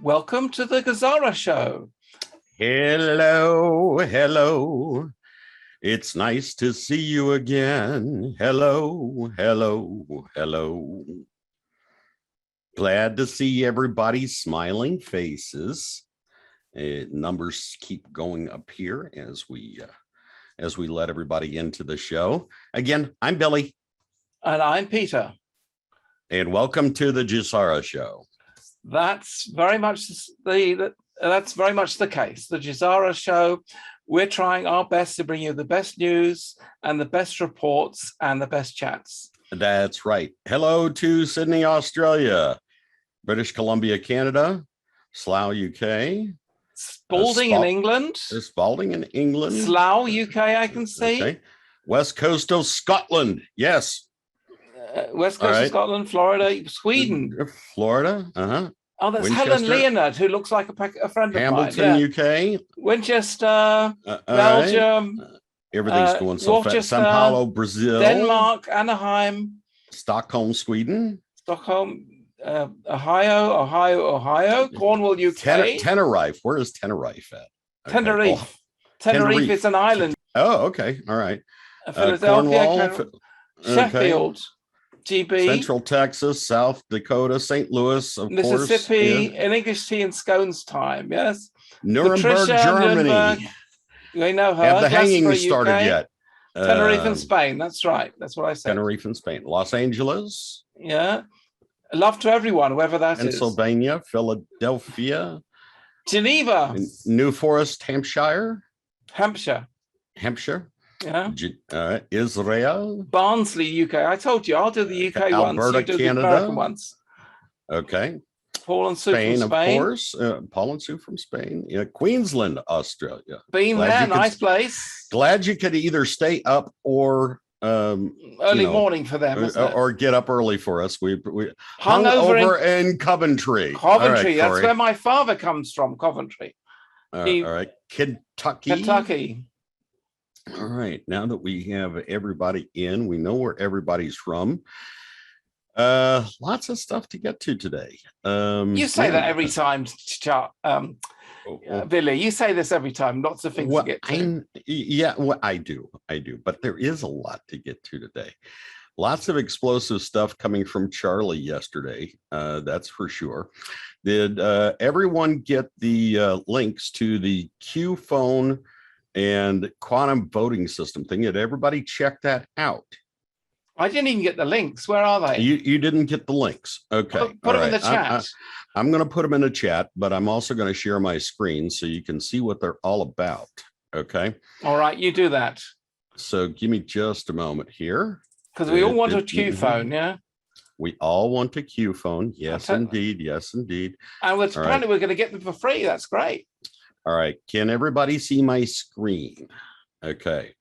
Welcome to the GESARA show. Hello, hello. It's nice to see you again. Hello, hello, hello. Glad to see everybody's smiling faces. Numbers keep going up here as we let everybody into the show. Again, I'm Billy. And I'm Peter. And welcome to the GESARA show. That's very much the case. The GESARA show, we're trying our best to bring you the best news and the best reports and the best chats. That's right. Hello to Sydney, Australia, British Columbia, Canada, Slough, UK. Spalding in England. Spalding in England. Slough, UK, I can see. Okay. West coast of Scotland. Yes. West coast of Scotland, Florida, Sweden. Florida. Oh, that's Helen Leonard, who looks like a friend of mine. Hamilton, UK. Winchester, Belgium. Right. Everything's going so fast. Sao Paulo, Brazil. Denmark, Anaheim. Stockholm, Sweden. Stockholm, Ohio. Cornwall, UK. Tenerife. Where is Tenerife at? Okay. Tenerife is an island. Oh, okay. All right. Philadelphia, Sheffield. GB, Central Texas, South Dakota, St. Louis, of Mississippi, course, in English tea and scones time, yes. Nuremberg, Patricia, Germany. Nuremberg. You know her. Have the hanging started yet? Tenerife in Spain. That's right. That's what I said. Tenerife in Spain. Los Angeles. Yeah. Love to everyone, whoever that Pennsylvania, Philadelphia. Geneva. New Forest, Hampshire. Hampshire. Yeah. Israel. Barnsley, UK. I told you, I'll do the UK Alberta, ones. You do Canada. the American ones. Okay. Paul and Sue from Spain. Of course. Paul and Sue from Spain. Yeah. Queensland, Australia. Been there, nice place. Glad you could either stay up or early morning for them, or get up early for us. We hung over in Coventry. Right, that's where my father comes from, Coventry. All right. Kentucky. All right, now that we have everybody in, we know where everybody's from. Lots of stuff to get to today. You say that every time, Billy. You say this every time. Lots of things to get to. I do. But there is a lot to get to today. Lots of explosive stuff coming from Charlie yesterday. That's for sure. Did everyone get the links to the QPhone and quantum voting system thing? Did everybody check that out? I didn't even get the links. Where are they? You didn't get the links. Okay. Put them in the chat. I'm going to put them in the chat, but I'm also going to share my screen so you can see what they're all about. Okay. All right. You do that. So give me just a moment here. Because we all want a QPhone, yeah? We all want a QPhone. Yes, indeed. Yes, indeed. And apparently we're going to get them for free. That's great. All right, can everybody see my screen? Okay,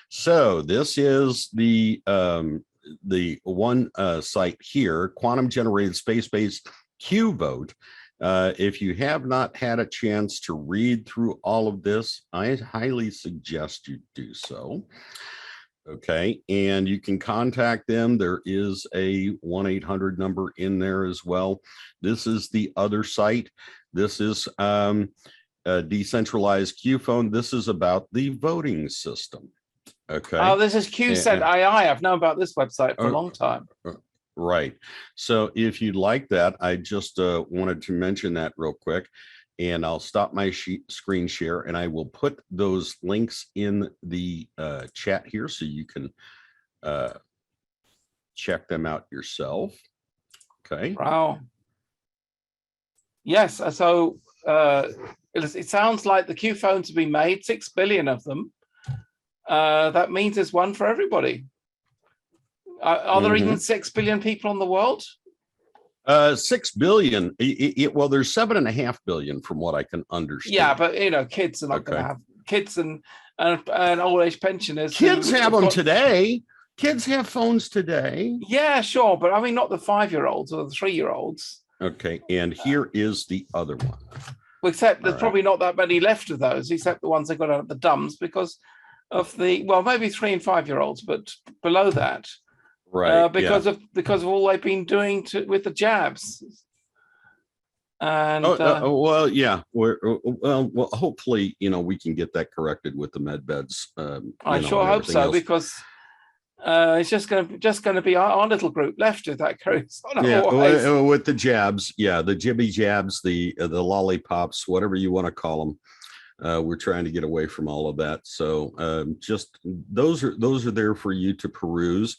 so this is the one site here, quantum generated space-based QVote. If you have not had a chance to read through all of this, I highly suggest you do so. Okay, and you can contact them. There is a 1-800 number in there as well. This is the other site. This is decentralized QPhone. This is about the voting system. Okay. Oh, this is QSET II. I've known about this website for a long time. Right. So if you'd like that, I just wanted to mention that real quick, and I'll stop my screen share, and I will put those links in the chat here so you can check them out yourself. Okay. Wow. Yes. So it sounds like the QPhones have been made, 6 billion of them. That means there's one for everybody. Are there even 6 billion people in the world? 6 billion. Well, there's 7.5 billion from what I can understand. Yeah, but kids are not going to have kids and old age pensioners. Kids have them today. Kids have phones today. Yeah, sure, but I mean not the 5-year-olds or the 3-year-olds. Okay, and here is the other one. Except there's probably not that many left of those, except the ones they got out of the dumps because of maybe 3- and 5-year-olds, but below that. Right. Because of all they've been doing with the jabs. And well, yeah, well, hopefully, we can get that corrected with the med beds. I sure hope so, because it's just going to be our little group left if that carries on. Yeah, with the jabs, the jibby jabs, the lollipops, whatever you want to call them. We're trying to get away from all of that. So just those are there for you to peruse.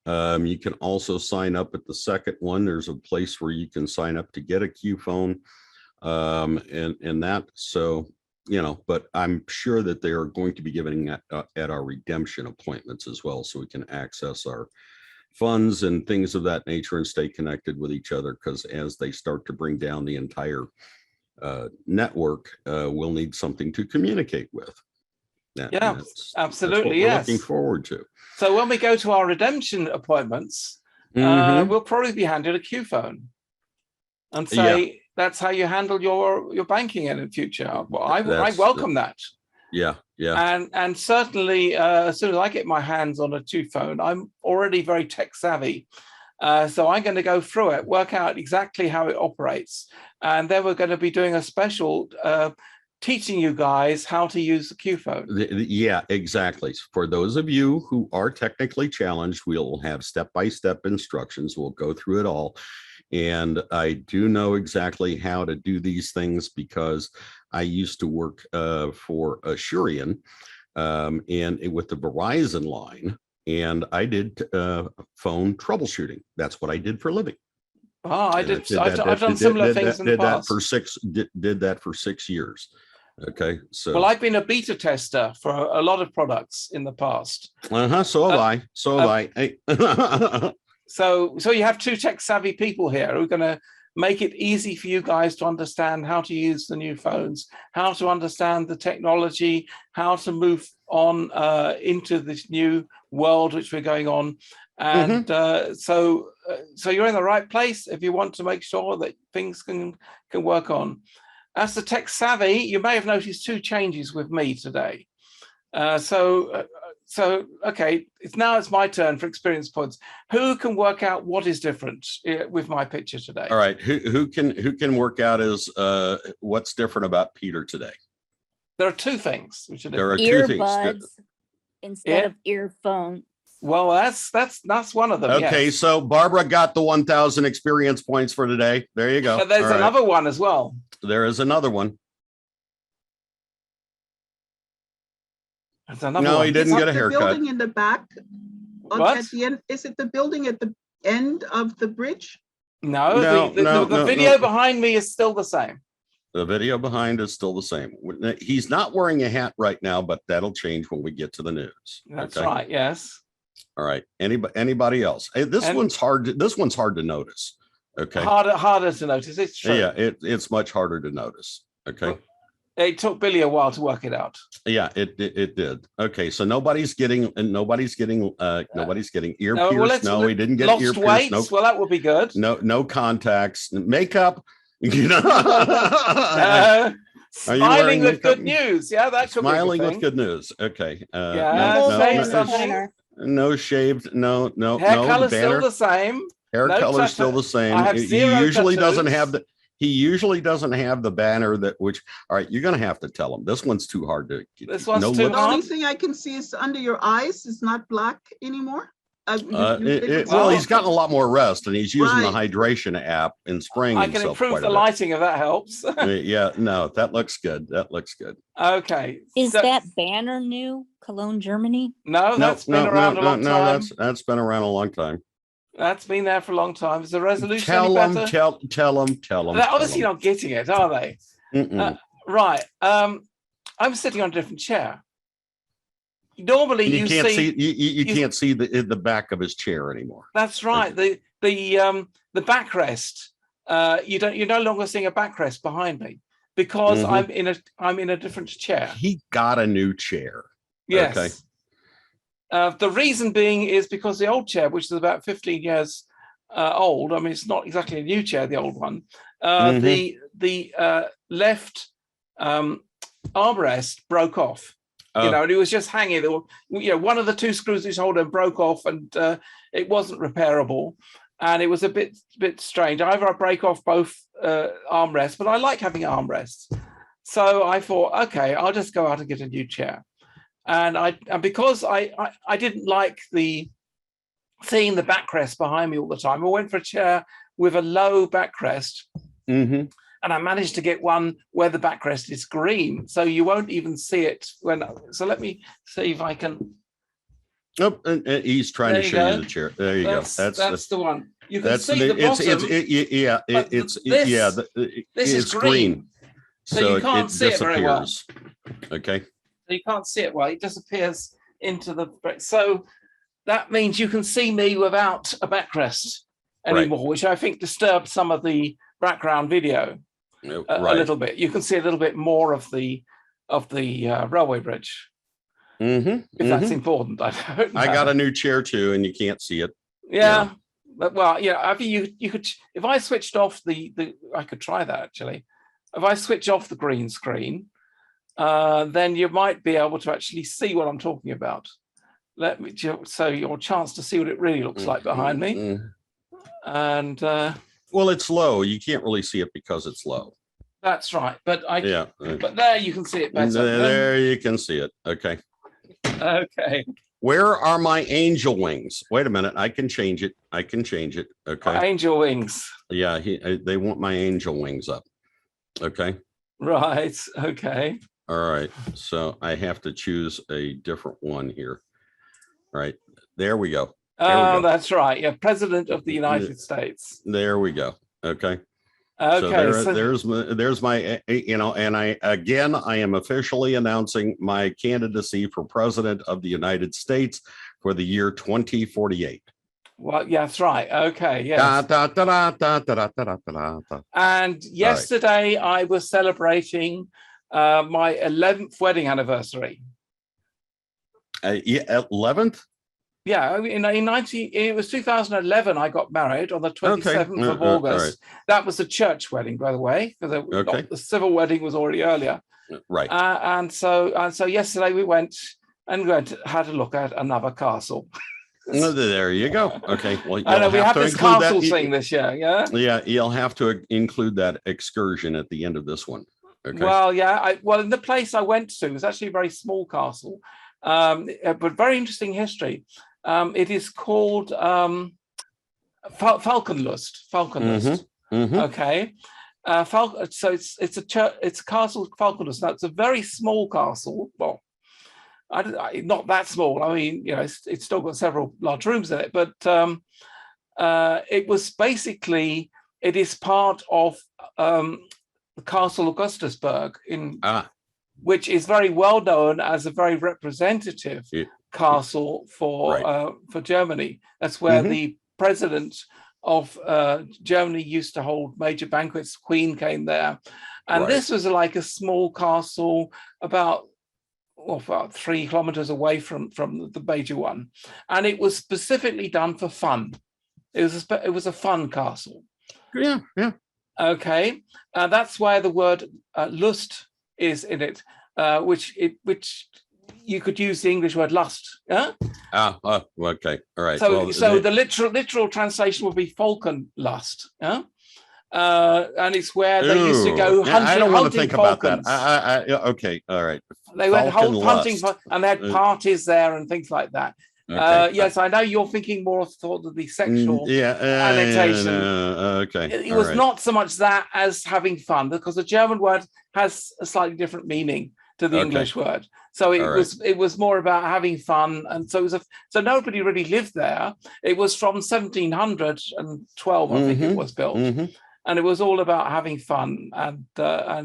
You can also sign up at the second one. There's a place where you can sign up to get a QPhone, and that. So, but I'm sure that they are going to be giving at our redemption appointments as well, so we can access our funds and things of that nature and stay connected with each other. Because as they start to bring down the entire network, we'll need something to communicate with. Absolutely. That's what we're looking forward to. So when we go to our redemption appointments, we'll probably be handed a QPhone and say that's how you handle your banking in the future. Well, I welcome that. Yeah. And certainly, as soon as I get my hands on a QPhone, I'm already very tech savvy. So I'm going to go through it, work out exactly how it operates, and then we're going to be doing a special teaching you guys how to use the QPhone. Yeah, exactly. For those of you who are technically challenged, we'll have step-by-step instructions. We'll go through it all. And I do know exactly how to do these things because I used to work for Asurion and with the Verizon line, and I did phone troubleshooting. That's what I did for a living. I've done similar things in the past. Did that for 6 years. Okay, so well, I've been a beta tester for a lot of products in the past. So have I. Hey. So you have two tech savvy people here who are going to make it easy for you guys to understand how to use the new phones, how to understand the technology, how to move on into this new world which we're going on. And so you're in the right place if you want to make sure that things can work on. As the tech savvy, you may have noticed two changes with me today. So okay, it's my turn for experience points. Who can work out what is different with my picture today? All right, who can work out is what's different about Peter today? There are two things which are different. There are earbuds instead of earphones. Well, that's one of them. Okay, yes. So Barbara got the 1,000 experience points for today. There you go. But there's another one as well. There is another one. No, he didn't get a haircut. The building in the back. At the end, is it the building at the end of the bridge? No, the video behind me is still the same. The video behind is still the same. He's not wearing a hat right now, but that'll change when we get to the news. That's right. Yes. All right. Anybody else? Hey, this one's hard to notice. Okay. Harder to notice. It's true. Yeah, it's much harder to notice. Okay. Well, it took Billy a while to work it out. Yeah, it did. Okay, so nobody's getting ear pierced. No, he didn't get ear pierced. No, well, that would be good. No contacts, makeup. Smiling with good news. Yeah, that could be smiling with good news. Okay. No shaved. No. Hair color still the same. Hair color still the same. He usually doesn't have the. He usually doesn't have the banner all right, you're going to have to tell him. This one's too hard to get. This one's too hard. The only thing I can see is under your eyes. It's not black anymore. Well, he's gotten a lot more rest, and he's using the hydration app and spraying himself. I can improve the lighting if that helps. Yeah, no, that looks good. Okay. Is that banner new? Cologne, Germany? No, that's been around a long time. That's been around a long time. That's been there for a long time. Is the resolution tell any them, better? Tell them. They're obviously not getting it, are they? Right. I'm sitting on a different chair. Normally, you can't see the back of his chair anymore. That's right. The backrest. You're no longer seeing a backrest behind me because I'm in a different chair. He got a new chair. Yes. Okay. The reason being is because the old chair, which is about 15 years old, I mean, it's not exactly a new chair, the old one, the left armrest broke off, and it was just hanging. One of the two screws which hold it broke off, and it wasn't repairable. And it was a bit strange. Either I break off both armrests, but I like having armrests. So I thought, okay, I'll just go out and get a new chair. And because I didn't like seeing the backrest behind me all the time, I went for a chair with a low backrest. Mm-hmm. And I managed to get one where the backrest is green, so you won't even see it when. So let me see if I can. Oh, and he's trying to show you the chair. There you go. That's the one. You can That's see the bottom. This is green. So you can't see it very well. Okay. So you can't see it well. It disappears into the. So that means you can see me without a backrest anymore, which I think disturbed some of the background video a little bit. You can see a little bit more of the railway bridge. If that's important, I don't know. I got a new chair too, and you can't see it. Yeah, but well, I think you could. If I switched off the, I could try that actually. If I switch off the green screen, then you might be able to actually see what I'm talking about. Let me so your chance to see what it really looks like behind me. And well, it's low. You can't really see it because it's low. That's right. But but there you can see it better. There you can see it. Okay. Okay. Where are my angel wings? Wait a minute. I can change it. Okay. Angel wings. Yeah, they want my angel wings up. Okay. Right. Okay. All right. So I have to choose a different one here. All right. There we go. Oh, that's right. Yeah, President of the United States. There we go. Okay. Okay. So there's my, and I am officially announcing my candidacy for President of the United States for the year 2048. Well, yeah, that's right. Okay. Yes. And yesterday I was celebrating my 11th wedding anniversary. 11th? Yeah, it was 2011. I got married on the 27th of August. Right. That was a church wedding, by the way, because the civil wedding was already earlier. Right. And so yesterday we went and had a look at another castle. There you go. Okay. Well, I know we have this castle thing this year. Yeah. Yeah, you'll have to include that excursion at the end of this one. Okay. Well, yeah. In the place I went to was actually a very small castle, but very interesting history. It is called Falkenlust. Okay. So it's a castle Falkenlust. Now it's a very small castle. Well, not that small. I mean, it's still got several large rooms in it, but it is part of the Castle Augustusburg which is very well known as a very representative castle for Germany. That's where the president of Germany used to hold major banquets. Queen came there, and this was like a small castle about 3 kilometers away from the major one, and it was specifically done for fun. It was a fun castle. Yeah. Okay, that's why the word lust is in it, which you could use the English word lust. Yeah. Okay. All right. So the literal translation would be Falkenlust. Yeah. And it's where they used to go hunting. I don't want to think falcons. about that. Okay. All right. They went hunting, and they had parties there and things like that. Okay. Yes, I know you're thinking more of the sexual annotation. Okay. It was not so much that as having fun, because the German word has a slightly different meaning to the English word. So it was more about having fun, and so so nobody really lived there. It was from 1712, I think it was built, and it was all about having fun, and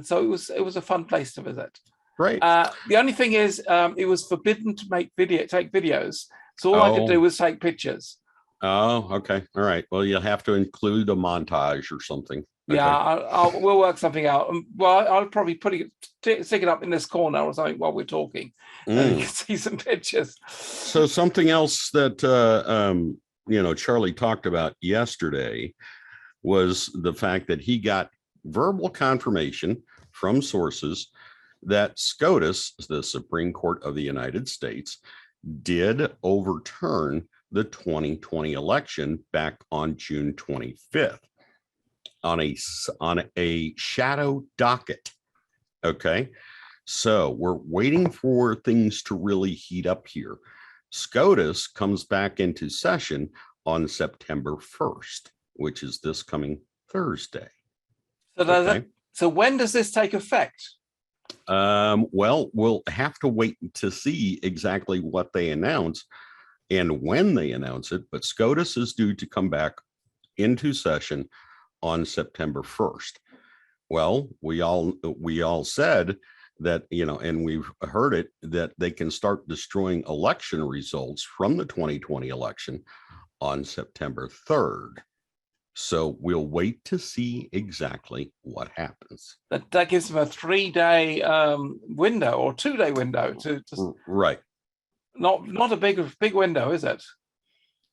so it was a fun place to visit. Right. The only thing is, it was forbidden to take videos. So all I could do was take pictures. Oh, okay. All right. Well, you'll have to include a montage or something. Okay. Yeah, we'll work something out. Well, I'll probably stick it up in this corner or something while we're talking, and you can see some pictures. So something else that Charlie talked about yesterday was the fact that he got verbal confirmation from sources that SCOTUS, the Supreme Court of the United States, did overturn the 2020 election back on June 25th. on a shadow docket. Okay. So we're waiting for things to really heat up here. SCOTUS comes back into session on September 1st, which is this coming Thursday. So when does this take effect? Well, we'll have to wait to see exactly what they announce and when they announce it, but SCOTUS is due to come back into session on September 1st. Well, we all said that, and we've heard it, that they can start destroying election results from the 2020 election on September 3rd. So we'll wait to see exactly what happens. That gives them a 3-day window or 2-day window to right. Not a big window, is it?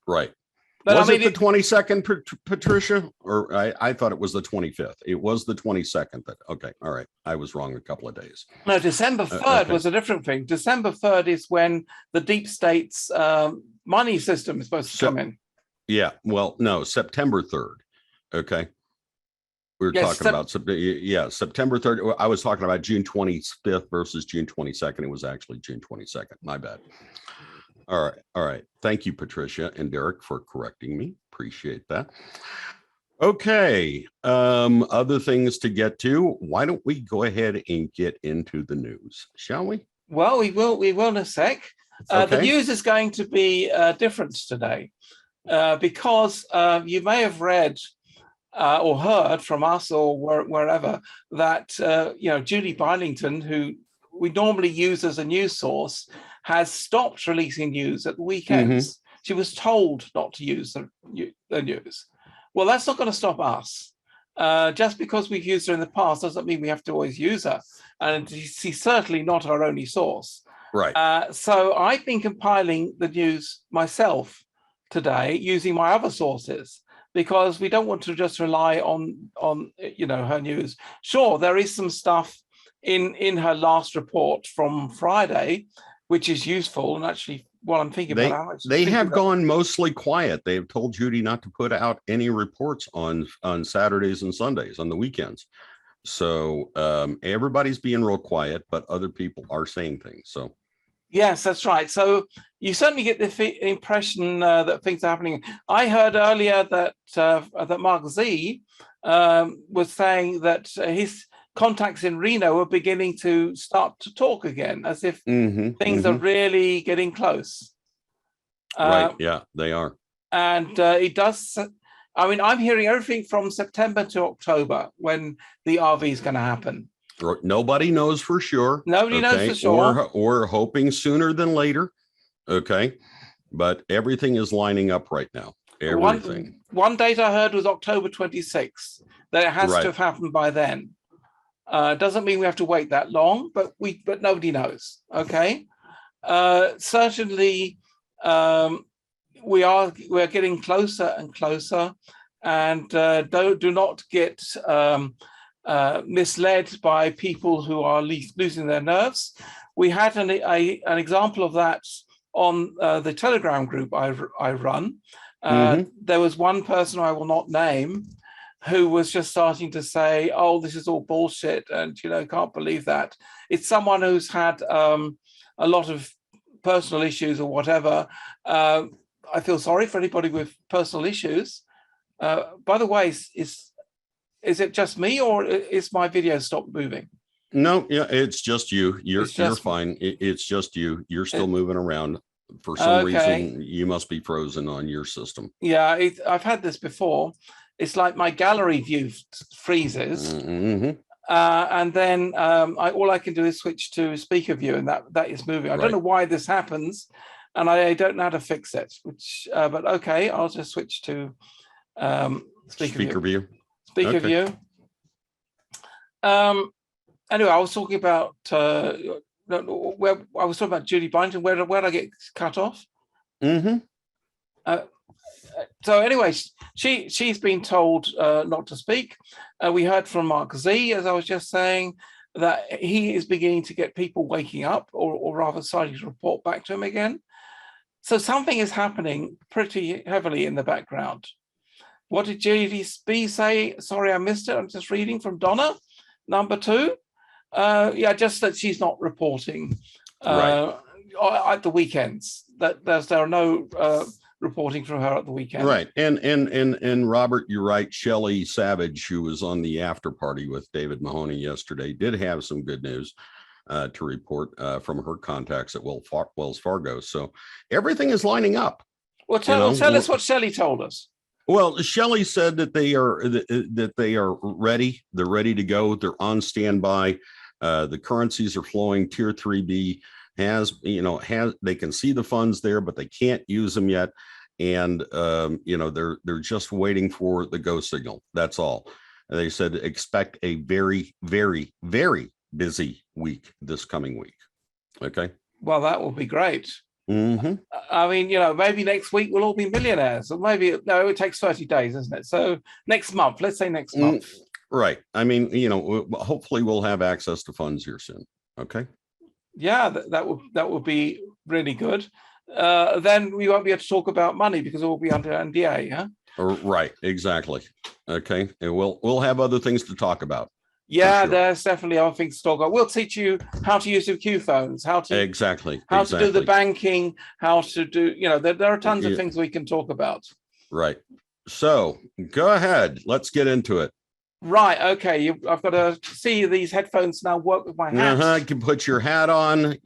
Right. But was it the 22nd, Patricia? Or I thought it was the 25th. It was the 22nd. Okay. All right. I was wrong a couple of days. No, December 3rd was a different thing. December 3rd is when the deep state's money system is supposed to come in. Yeah. Well, no, September 3rd. Okay. We were talking about, September 3rd. I was talking about June 25th versus June 22nd. It was actually June 22nd. My bad. All right. Thank you, Patricia and Derek, for correcting me. Appreciate that. Okay. Other things to get to. Why don't we go ahead and get into the news, shall we? Well, we will in a sec. The news is going to be different today because you may have read or heard from us or wherever that, Judy Bylington, who we normally use as a news source, has stopped releasing news at the weekends. She was told not to use the news. Well, that's not going to stop us. Just because we've used her in the past doesn't mean we have to always use her. And she's certainly not our only source. Right. So I've been compiling the news myself today using my other sources, because we don't want to just rely on her news. Sure, there is some stuff in her last report from Friday, which is useful. And actually, what I'm thinking about, they have gone mostly quiet. They have told Judy not to put out any reports on Saturdays and Sundays, on the weekends. So everybody's being real quiet, but other people are saying things. So yes, that's right. So you certainly get the impression that things are happening. I heard earlier that Mark Z was saying that his contacts in Reno are beginning to start to talk again, as if things are really getting close. Right. Yeah, they are. And it does. I mean, I'm hearing everything from September to October when the RV is going to happen. Nobody knows for sure. Nobody knows for sure. Or hoping sooner than later. Okay. But everything is lining up right now. Everything. One date I heard was October 26th, that it has to have happened by then. Doesn't mean we have to wait that long, but nobody knows. Okay. Certainly, we're getting closer and closer, and do not get misled by people who are losing their nerves. We had an example of that on the Telegram group I run. There was one person I will not name who was just starting to say, "Oh, this is all bullshit," and can't believe that. It's someone who's had a lot of personal issues or whatever. I feel sorry for anybody with personal issues. By the way, is it just me, or is my video stopped moving? No, yeah, it's just you. You're fine. It's just you. You're still moving around. For some reason, you must be frozen on your system. Yeah, I've had this before. It's like my gallery view freezes, and then all I can do is switch to speaker view, and that is moving. I don't know why this happens, and I don't know how to fix it. But okay, I'll just switch to speaker view. Speaker view. Anyway, I was talking about Judy Bynton. Where did I get cut off? So anyway, she's been told not to speak. We heard from Mark Z, as I was just saying, that he is beginning to get people waking up, or rather starting to report back to him again. So something is happening pretty heavily in the background. What did GDB say? Sorry, I missed it. I'm just reading from Donna, number 2. Yeah, just that she's not reporting at the weekends. That there are no reporting from her at the weekend. Right. And Robert, you're right. Shelly Savage, who was on the after party with David Mahoney yesterday, did have some good news to report from her contacts at Wells Fargo. So everything is lining up. Well, tell us what Shelly told us. Well, Shelly said that they are ready. They're ready to go. They're on standby. The currencies are flowing. Tier 3B has they can see the funds there, but they can't use them yet. And they're just waiting for the go signal. That's all. And they said expect a very, very, very busy week this coming week. Okay. Well, that will be great. Mm-hmm. I mean, maybe next week we'll all be millionaires, or maybe it takes 30 days, isn't it? So next month, let's say next month. Right. I mean, hopefully we'll have access to funds here soon. Okay. Yeah, that would be really good. Then we won't be able to talk about money because it will be under NDA. Yeah. Right. Exactly. Okay. And we'll have other things to talk about. Yeah, sure. There's definitely other things to talk about. We'll teach you how to use the QPhones, how to do the banking, how to do, there are tons of things we can talk about. Right. So go ahead. Let's get into it. Right. Okay. I've got to see these headphones now work with my hat. You can put your hat on.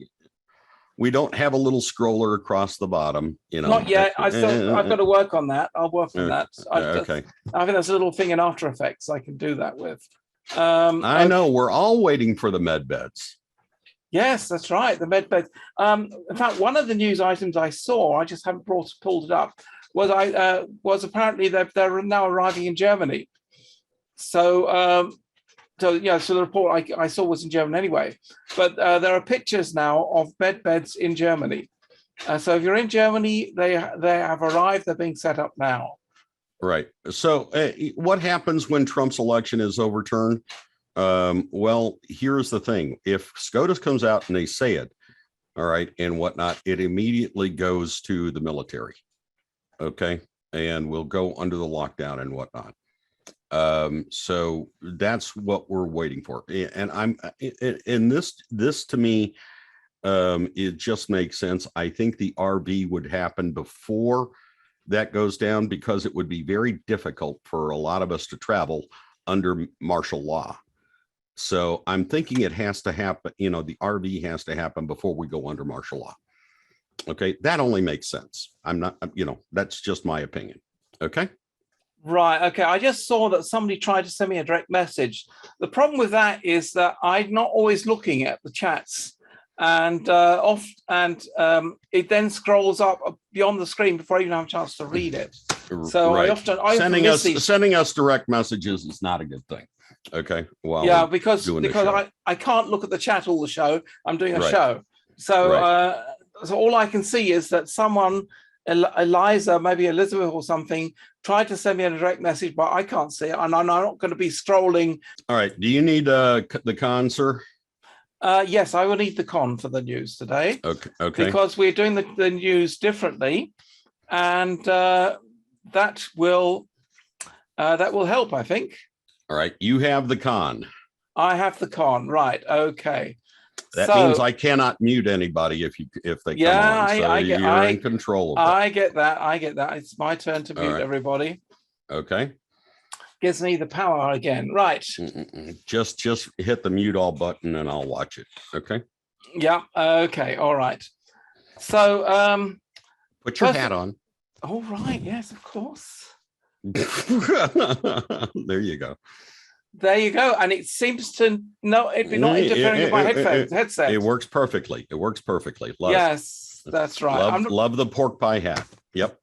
We don't have a little scroller across the bottom, Not yet. I've got to work on that. I'll work on that. Okay. I think there's a little thing in After Effects I can do that with. I know we're all waiting for the med beds. Yes, that's right. The med beds. In fact, one of the news items I saw, I just haven't pulled it up, was apparently they're now arriving in Germany. So the report I saw was in German anyway. But there are pictures now of med beds in Germany. So if you're in Germany, they have arrived. They're being set up now. Right. So what happens when Trump's election is overturned? Well, here's the thing. If SCOTUS comes out and they say it, all right, and whatnot, it immediately goes to the military. Okay. And we'll go under the lockdown and whatnot. So that's what we're waiting for. And this to me, it just makes sense. I think the RV would happen before that goes down because it would be very difficult for a lot of us to travel under martial law. So I'm thinking it has to happen, the RV has to happen before we go under martial law. Okay, that only makes sense. I'm not, that's just my opinion. Okay. Right. Okay. I just saw that somebody tried to send me a direct message. The problem with that is that I'm not always looking at the chats. And it then scrolls up beyond the screen before I even have a chance to read it. So right. I sending us direct messages is not a good thing. Okay. Well, yeah, because I can't look at the chat all the show. I'm doing a show. So so all I can see is that someone, Eliza, maybe Elizabeth or something, tried to send me a direct message, but I can't see it, and I'm not going to be scrolling. All right. Do you need the con, sir? Yes, I will need the con for the news today. Okay. Because we're doing the news differently, and that will help, I think. All right, you have the con. I have the con, right? Okay. That means I cannot mute anybody if they come on. So you're in control of that. I get that. It's my turn to mute everybody. Okay. Gives me the power again. Right. Just hit the mute all button and I'll watch it. Okay. Yeah. Okay. All right. So put your hat on. All right. Yes, of course. There you go. There you go. And it seems to not interfering with my headset. It works perfectly. Yes, that's right. Love the pork pie hat. Yep.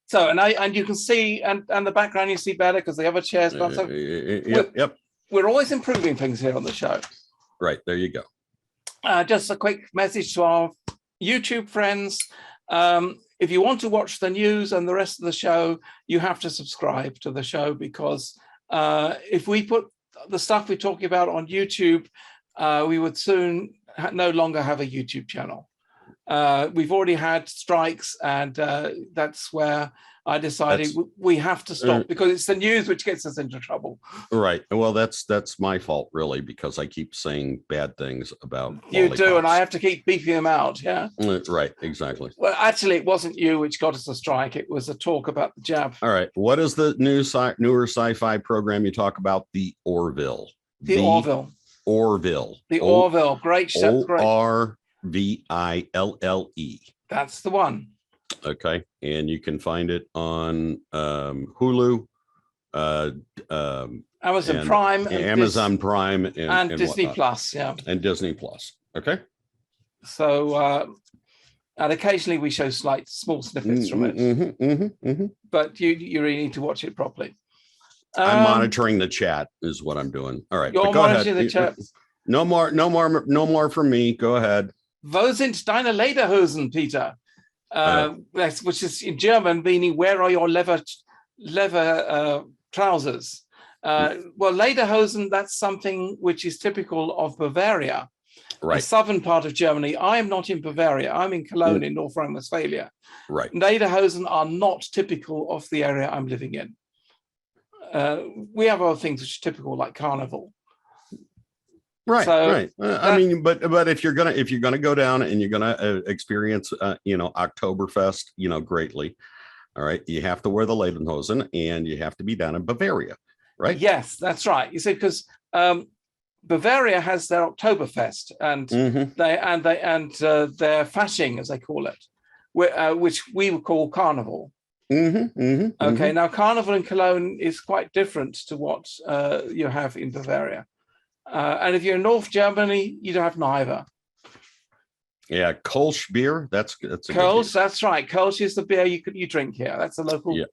So and you can see and the background you see better because the other chair's done. So yep. We're always improving things here on the show. Right. There you go. Just a quick message to our YouTube friends. If you want to watch the news and the rest of the show, you have to subscribe to the show because if we put the stuff we're talking about on YouTube, we would soon no longer have a YouTube channel. We've already had strikes, and that's where I decided we have to stop because it's the news which gets us into trouble. Right. Well, that's my fault, really, because I keep saying bad things about you lollipops. do, and I have to keep beeping them out. Yeah. Right. Exactly. Well, actually, it wasn't you which got us a strike. It was a talk about the jab. All right. What is the newer sci-fi program you talk about? The Orville. The Orville. Orville. The Orville. Great show. Orville. That's the one. Okay, and you can find it on Hulu, Amazon Prime, and Disney whatnot. Plus. Yeah, and Disney Plus. Okay. So, and occasionally we show small snippets from it. But you really need to watch it properly. I'm monitoring the chat, is what I'm doing. All right, you're monitoring the chat. No more from me. Go ahead. Wo sind deine Lederhosen, Peter? Which is in German meaning where are your leather trousers? Well, Lederhosen, that's something which is typical of Bavaria, right? The southern part of Germany. I am not in Bavaria. I'm in Cologne in North Rhine-Westphalia. Right. Lederhosen are not typical of the area I'm living in. We have other things which are typical, like Carnival. Right, so right. I mean, but if you're gonna go down and you're gonna experience, Oktoberfest, greatly, all right, you have to wear the Lederhosen and you have to be down in Bavaria, right? Yes, that's right. You see, because Bavaria has their Oktoberfest and their Fasching, as they call it, which we would call Carnival. Okay, now Carnival in Cologne is quite different to what you have in Bavaria. And if you're in North Germany, you don't have neither. Yeah, Kolsch beer. That's a Kolsch. That's right. Kolsch is the beer you drink here. That's a local. Yeah.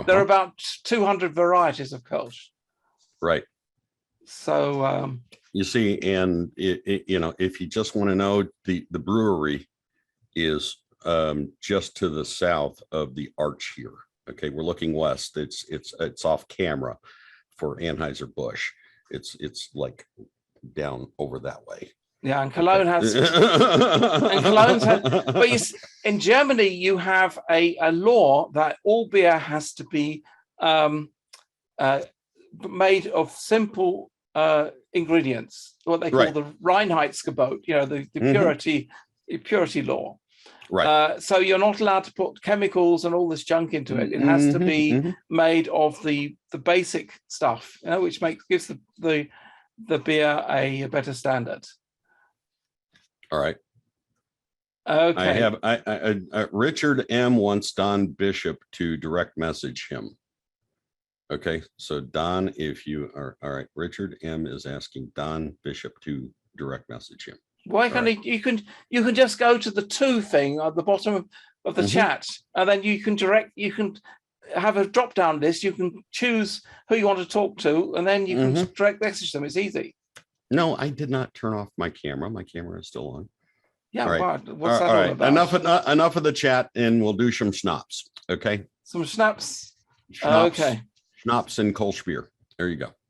There are about 200 varieties of Kolsch. Right. So you see, and if you just want to know, the brewery is just to the south of the arch here. Okay, we're looking west. It's off camera for Anheuser-Busch. It's like down over that way. Yeah, and Cologne has, and Cologne's had, but in Germany you have a law that all beer has to be made of simple ingredients, what they call the Reinheitsgebot, the purity law. Right. So you're not allowed to put chemicals and all this junk into it. It has to be made of the basic stuff, which gives the beer a better standard. All right. Okay. I Richard M wants Don Bishop to direct message him. Okay, so Don, if you are all right, Richard M is asking Don Bishop to direct message him. Why can't you can just go to the to thing at the bottom of the chat, and then you can have a drop down list. You can choose who you want to talk to, and then you can direct message them. It's easy. No, I did not turn off my camera. My camera is still on. Yeah, all right. What's that all about? Enough of the chat, and we'll do some schnapps. Okay. Some schnapps. Schnapps. Okay. Schnapps and Kolsch beer. There you go.